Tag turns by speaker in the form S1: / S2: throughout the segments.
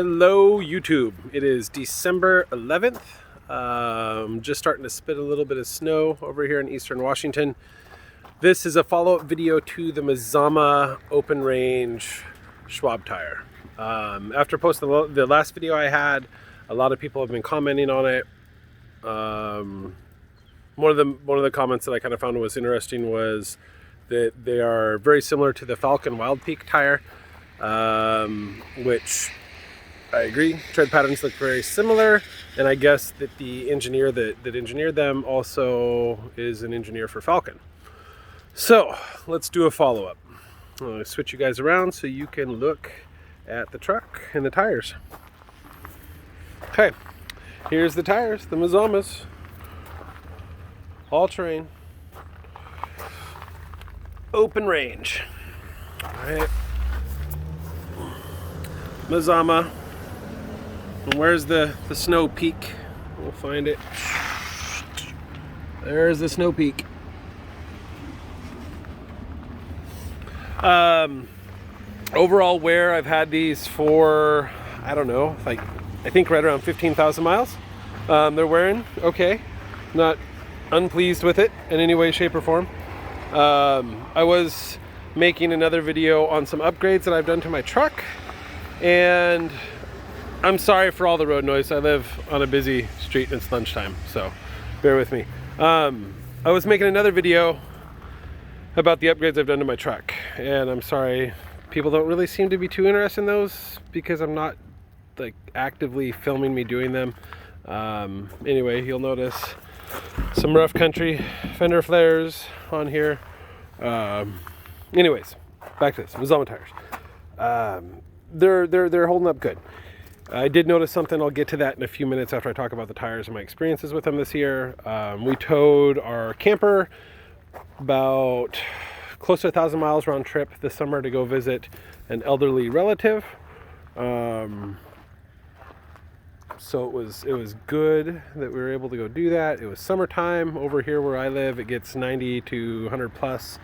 S1: Hello YouTube. It is December 11th. Just starting to spit a little bit of snow over here in eastern Washington. This is a follow-up video to the Mazama Open Range Schwab tire. After posting the last video I had, a lot of people have been commenting on it. One of the comments that I kind of found was interesting was that they are very similar to the Falcon Wild Peak tire, which I agree. Tread patterns look very similar, and I guess that the engineer that engineered them also is an engineer for Falcon. So let's do a follow-up. I'm going to switch you guys around so you can look at the truck and the tires. Okay, here's the tires, the Mazamas, all-terrain, open range. All right, Mazama. And where's the snow peak? We'll find it. There's the snow peak. Overall wear, I've had these for, I don't know, like I think right around 15,000 miles. They're wearing okay. Not unpleased with it in any way, shape, or form. I was making another video on some upgrades that I've done to my truck, and I'm sorry for all the road noise. I live on a busy street and it's lunchtime, so bear with me. I was making another video about the upgrades I've done to my truck, and I'm sorry people don't really seem to be too interested in those because I'm not like actively filming me doing them. Anyway, you'll notice some rough country fender flares on here. Anyways, back to this Mazama tires. They're holding up good. I did notice something. I'll get to that in a few minutes after I talk about the tires and my experiences with them this year. We towed our camper about close to 1,000 miles round trip this summer to go visit an elderly relative. So it was good that we were able to go do that. It was summertime over here where I live. It gets 90 to 100 plus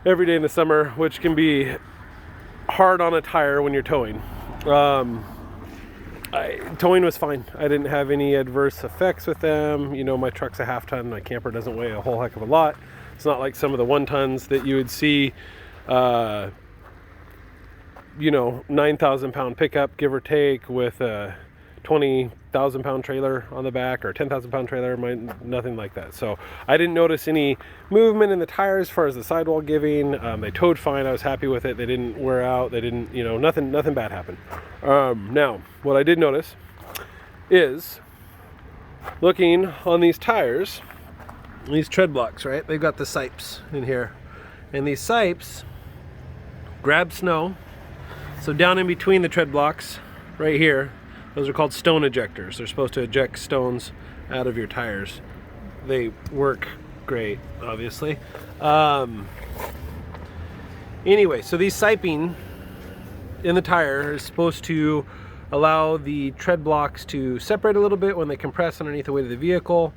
S1: every day in the summer, which can be hard on a tire when you're towing. Towing was fine. I didn't have any adverse effects with them. You know, my truck's a half ton. My camper doesn't weigh a whole heck of a lot. It's not like some of the 1 tons that you would see, you know, 9,000 pound pickup, give or take, with a 20,000 pound trailer on the back, or 10,000 pound trailer. Nothing like that. So I didn't notice any movement in the tires as far as the sidewall giving. They towed fine. I was happy with it. They didn't wear out. They didn't, you know, nothing bad happened. Now, what I did notice is looking on these tires, these tread blocks, right? They've got the sipes in here, and these sipes grab snow. So down in between the tread blocks, right here, those are called stone ejectors. They're supposed to eject stones out of your tires. They work great, obviously. Anyway, so these siping in the tire is supposed to allow the tread blocks to separate a little bit when they compress underneath the weight of the vehicle,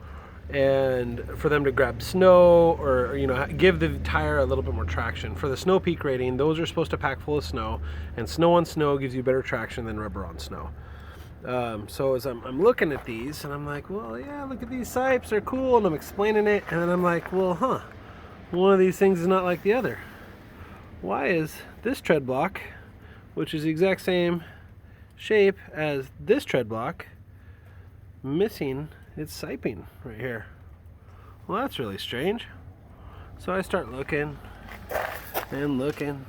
S1: and for them to grab snow, or, you know, give the tire a little bit more traction. For the snow peak rating, those are supposed to pack full of snow, and snow on snow gives you better traction than rubber on snow. So as I'm looking at these, and I'm like, well, yeah, look at these sipes, they're cool, and I'm explaining it, and then I'm like, well, one of these things is not like the other. Why is this tread block, which is the exact same shape as this tread block, missing its siping right here? Well, that's really strange. So I start looking and looking.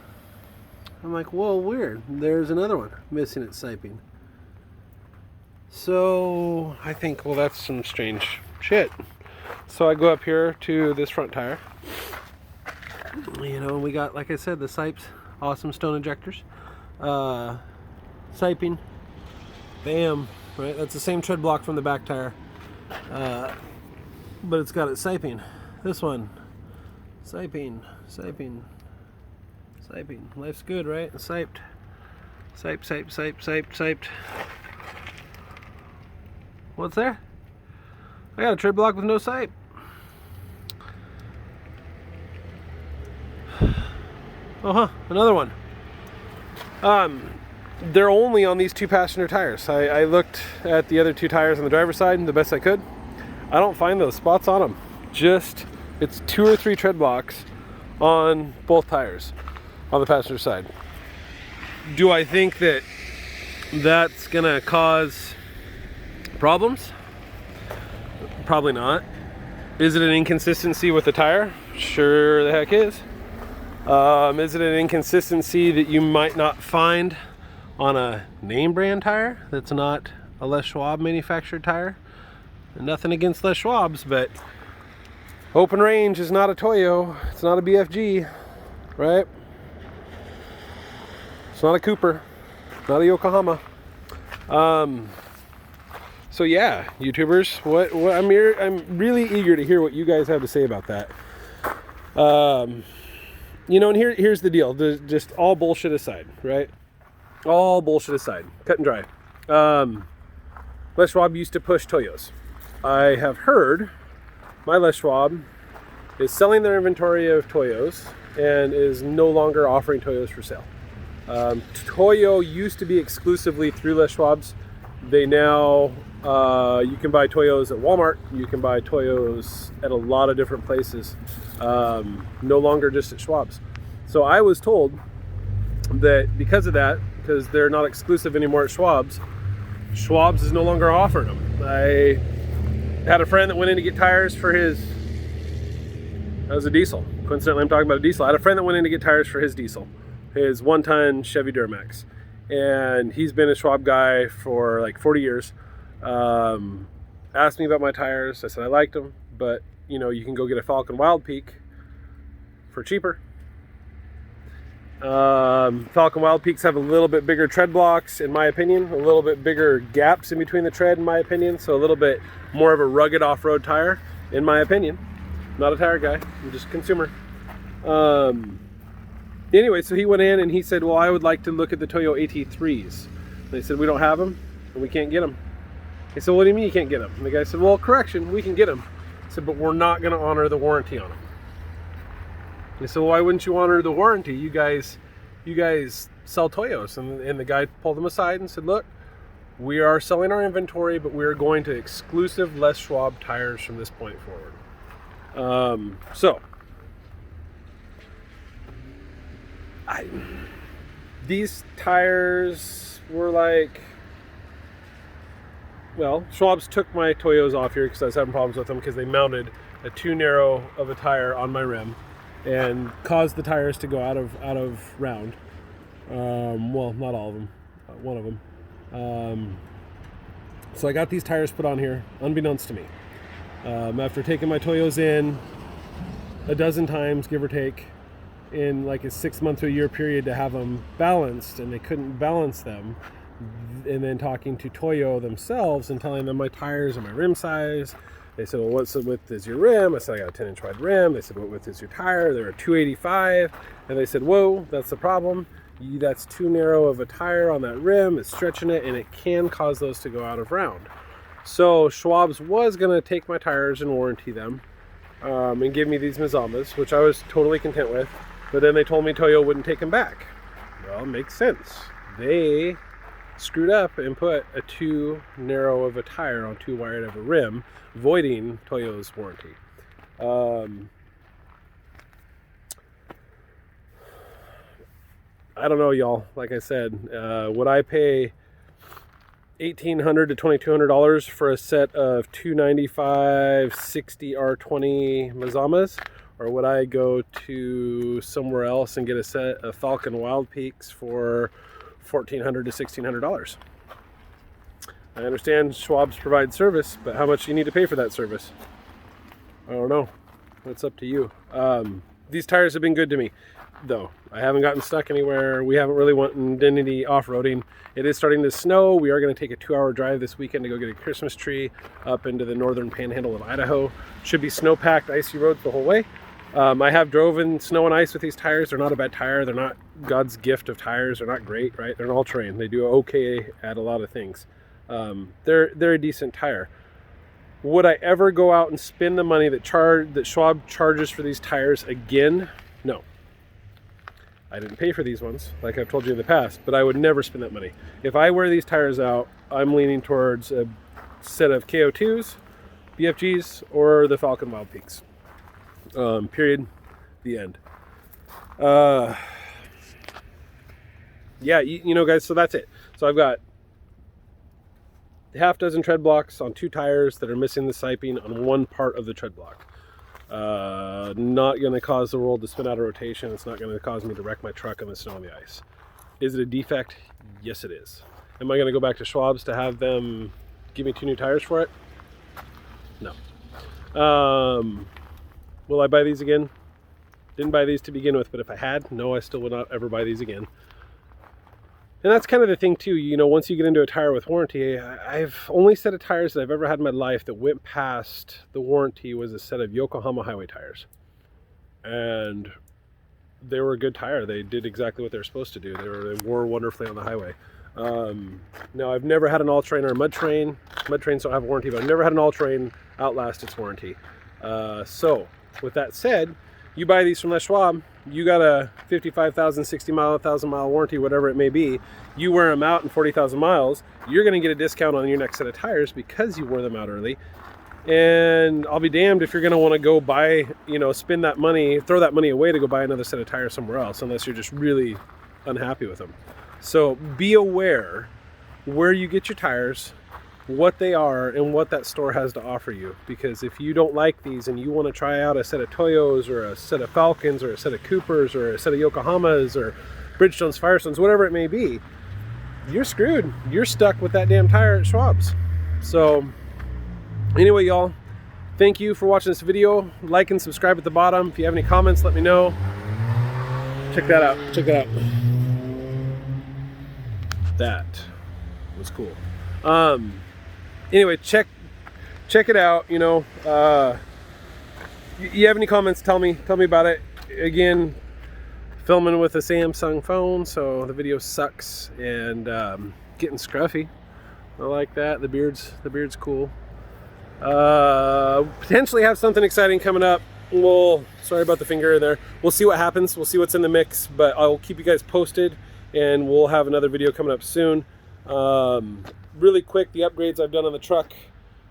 S1: I'm like, whoa, weird. There's another one missing its siping. So I think, well, that's some strange shit. So I go up here to this front tire. You know, we got, like I said, the sipes, awesome stone ejectors. Siping, bam, right? That's the same tread block from the back tire, but it's got its siping. This one, siping. Life's good, right? Siped. Siped. What's there? I got a tread block with no sipe. Another one. they're only on these 2 passenger tires. I looked at the other 2 tires on the driver's side the best I could. I don't find those spots on them. Just, it's 2 or 3 tread blocks on both tires on the passenger side. Do I think that that's gonna cause problems? Probably not. Is it an inconsistency with the tire? Sure the heck is. Is it an inconsistency that you might not find on a name brand tire that's not a Les Schwab manufactured tire? Nothing against Les Schwab's, but Open Range is not a Toyo. It's not a BFG, right? It's not a Cooper, not a Yokohama. So yeah, YouTubers, what I'm really eager to hear what you guys have to say about that. You know, and here's the deal. Just all bullshit aside, right? All bullshit aside, cut and dry. Les Schwab used to push Toyos. I have heard my Les Schwab is selling their inventory of Toyos and is no longer offering Toyos for sale. Toyo used to be exclusively through Les Schwab's. They now, you can buy Toyos at Walmart. You can buy Toyos at a lot of different places. No longer just at Schwab's. So I was told that because of that, because they're not exclusive anymore at Schwab's, Schwab's is no longer offering them. I had a friend that went in to get tires for his, that was a diesel. Coincidentally, I'm talking about a diesel. I had a friend that went in to get tires for his diesel, his 1-ton Chevy Duramax. And he's been a Schwab guy for like 40 years. Asked me about my tires. I said I liked them, but you know, you can go get a Falcon Wild Peak for cheaper. Falcon Wild Peaks have a little bit bigger tread blocks, in my opinion, a little bit bigger gaps in between the tread, in my opinion, so a little bit more of a rugged off-road tire, in my opinion. I'm not a tire guy, I'm just a consumer. Anyway, so he went in and he said, well, I would like to look at the Toyo AT3s. They said, we don't have them and we can't get them. He said, what do you mean you can't get them? And the guy said, well, correction, we can get them. I said, but we're not going to honor the warranty on them. He said, well, why wouldn't you honor the warranty? You guys sell Toyos. And the guy pulled them aside and said, look, we are selling our inventory, but we are going to exclusive Les Schwab tires from this point forward. These tires were like, well, Schwab's took my Toyos off here because I was having problems with them because they mounted a too narrow of a tire on my rim and caused the tires to go out of round. Well, not all of them, one of them. So I got these tires put on here, unbeknownst to me. After taking my Toyos in a dozen times, give or take, in like a 6-month to a year period to have them balanced, and they couldn't balance them. And then talking to Toyo themselves and telling them my tires and my rim size. They said, well, what's the width is your rim? I said, I got a 10-inch wide rim. They said, what width is your tire? They're a 285. And they said, whoa, that's the problem. That's too narrow of a tire on that rim. It's stretching it, and it can cause those to go out of round. So Schwab's was going to take my tires and warranty them and give me these Mazamas, which I was totally content with. But then they told me Toyo wouldn't take them back. Well, it makes sense. They screwed up and put a too narrow of a tire on too wide of a rim, voiding Toyo's warranty. I don't know, y'all. Like I said, would I pay $1,800 to $2,200 for a set of 295 60 R20 Mazamas? Or would I go to somewhere else and get a set of Falcon Wild Peaks for $1,400 to $1,600? I understand Schwab's provides service, but how much do you need to pay for that service? I don't know. That's up to you. These tires have been good to me, though. I haven't gotten stuck anywhere. We haven't really wanted any off-roading. It is starting to snow. We are going to take a 2-hour drive this weekend to go get a Christmas tree up into the northern panhandle of Idaho. Should be snow-packed, icy roads the whole way. I have drove in snow and ice with these tires. They're not a bad tire. They're not God's gift of tires. They're not great, right? They're an all-terrain. They do okay at a lot of things. They're a decent tire. Would I ever go out and spend the money that Schwab charges for these tires again? No. I didn't pay for these ones, like I've told you in the past, but I would never spend that money. If I wear these tires out, I'm leaning towards a set of KO2s, BFGs, or the Falcon Wild Peaks. Period. The end. Yeah, you know, guys, so that's it. So I've got half dozen tread blocks on 2 tires that are missing the siping on one part of the tread block. Not going to cause the world to spin out of rotation. It's not going to cause me to wreck my truck on the snow and the ice. Is it a defect? Yes, it is. Am I going to go back to Schwab's to have them give me 2 new tires for it? No. Will I buy these again? Didn't buy these to begin with, but if I had, no, I still would not ever buy these again. And that's kind of the thing too, you know, once you get into a tire with warranty, I've only set of tires that I've ever had in my life that went past the warranty was a set of Yokohama highway tires. And they were a good tire. They did exactly what they were supposed to do. They wore wonderfully on the highway. Now, I've never had an all-terrain or a mud train. Mud trains don't have warranty, but I've never had an all-terrain outlast its warranty. So, with that said, you buy these from Les Schwab, you got a 55,000, 60 mile, 1,000 mile warranty, whatever it may be. You wear them out in 40,000 miles, you're going to get a discount on your next set of tires because you wore them out early. And I'll be damned if you're going to want to go buy, you know, spend that money, throw that money away to go buy another set of tires somewhere else, unless you're just really unhappy with them. So be aware where you get your tires, what they are, and what that store has to offer you. Because if you don't like these and you want to try out a set of Toyos or a set of Falcons or a set of Coopers or a set of Yokohamas or Bridgestones, Firestones, whatever it may be, you're screwed. You're stuck with that damn tire at Schwab's. So anyway, y'all, thank you for watching this video. Like and subscribe at the bottom. If you have any comments, let me know. Check that out. Check that out. That was cool. Anyway, check it out. You know, you have any comments, tell me about it. Again, filming with a Samsung phone, so the video sucks, and getting scruffy. I like that. The beard's cool. Potentially have something exciting coming up. Sorry about the finger there. We'll see what happens. We'll see what's in the mix, but I'll keep you guys posted, and we'll have another video coming up soon. Really quick, the upgrades I've done on the truck,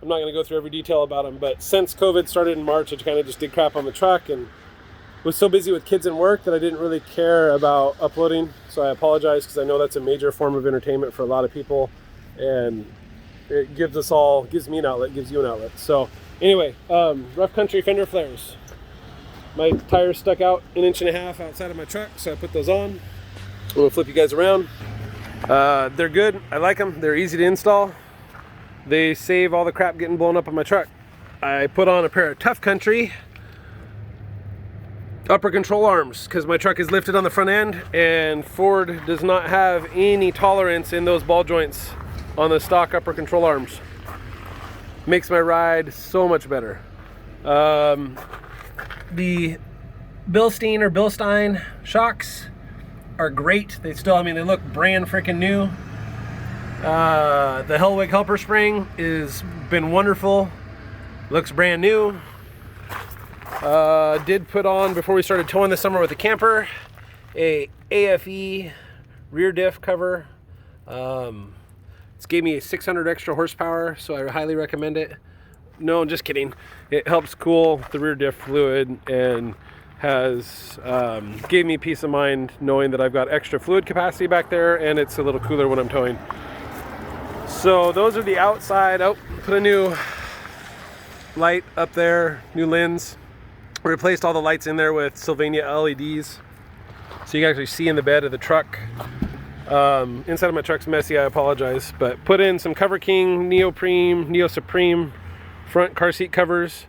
S1: I'm not going to go through every detail about them, but since COVID started in March, I kind of just did crap on the truck and was so busy with kids and work that I didn't really care about uploading. So I apologize, because I know that's a major form of entertainment for a lot of people, and it gives me an outlet, gives you an outlet. So anyway, rough country fender flares. My tires stuck out 1.5 inches outside of my truck, so I put those on. I'm going to flip you guys around. They're good. I like them. They're easy to install. They save all the crap getting blown up on my truck. I put on a pair of Tough Country upper control arms because my truck is lifted on the front end, and Ford does not have any tolerance in those ball joints on the stock upper control arms. Makes my ride so much better. The Bilstein shocks are great. They still, I mean, they look brand freaking new. The Hellwig helper spring is been wonderful. Looks brand new. Did put on, before we started towing this summer with the camper, a AFE rear diff cover. It's gave me 600 extra horsepower, so I highly recommend it. No, just kidding. It helps cool the rear diff fluid and has gave me peace of mind knowing that I've got extra fluid capacity back there, and it's a little cooler when I'm towing. So those are the outside. Oh, put a new light up there, new lens. Replaced all the lights in there with Sylvania LEDs, so you can actually see in the bed of the truck. Inside of my truck's messy, I apologize, but put in some Cover King Neo Supreme front car seat covers.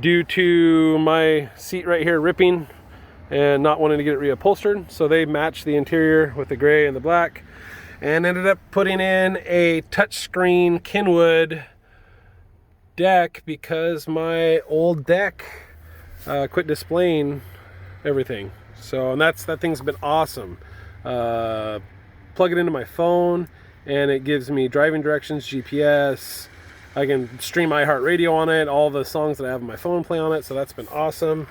S1: Due to my seat right here ripping and not wanting to get it reupholstered, so they match the interior with the gray and the black, and ended up putting in a touchscreen Kenwood deck because my old deck quit displaying everything. So, and that thing's been awesome. Plug it into my phone and it gives me driving directions, GPS. I can stream iHeartRadio on it, all the songs that I have on my phone play on it, so that's been awesome.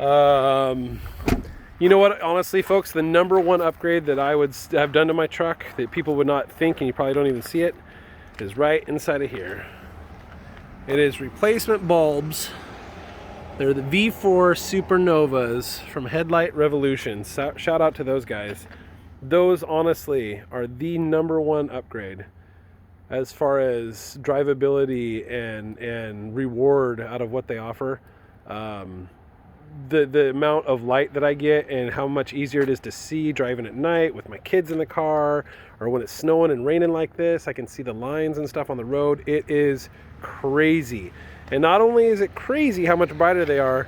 S1: You know what, honestly folks, the number one upgrade that I would have done to my truck that people would not think, and you probably don't even see it, is right inside of here. It is replacement bulbs. They're the V4 Supernovas from Headlight Revolution. Shout out to those guys. Those honestly are the number one upgrade as far as drivability and reward out of what they offer. The amount of light that I get and how much easier it is to see driving at night with my kids in the car, or when it's snowing and raining like this, I can see the lines and stuff on the road. It is crazy. And not only is it crazy how much brighter they are,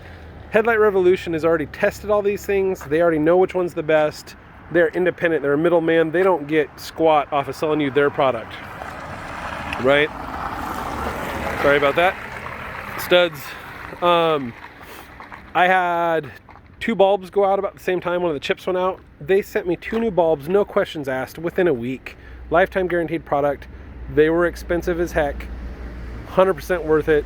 S1: Headlight Revolution has already tested all these things. They already know which one's the best. They're independent, they're a middleman. They don't get squat off of selling you their product, right? Sorry about that, studs. I had 2 bulbs go out about the same time. One of the chips went out. They sent me 2 new bulbs, no questions asked, within a week. Lifetime guaranteed product. They were expensive as heck. 100% worth it.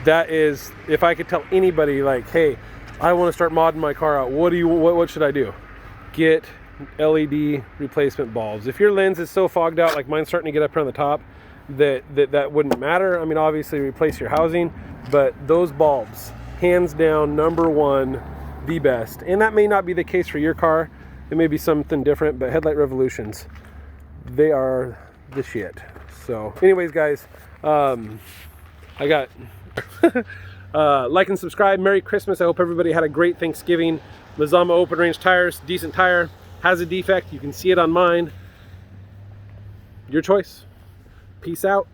S1: That is, if I could tell anybody, like, hey, I want to start modding my car out, what should I do? Get LED replacement bulbs. If your lens is so fogged out, like mine's starting to get up here on the top, that wouldn't matter. I mean, obviously replace your housing, but those bulbs, hands down, number one, the best. And that may not be the case for your car. It may be something different, but Headlight Revolutions, they are the shit. So anyways, guys, I got like and subscribe. Merry Christmas. I hope everybody had a great Thanksgiving. Mazama Open Range tires, decent tire, has a defect. You can see it on mine. Your choice. Peace out.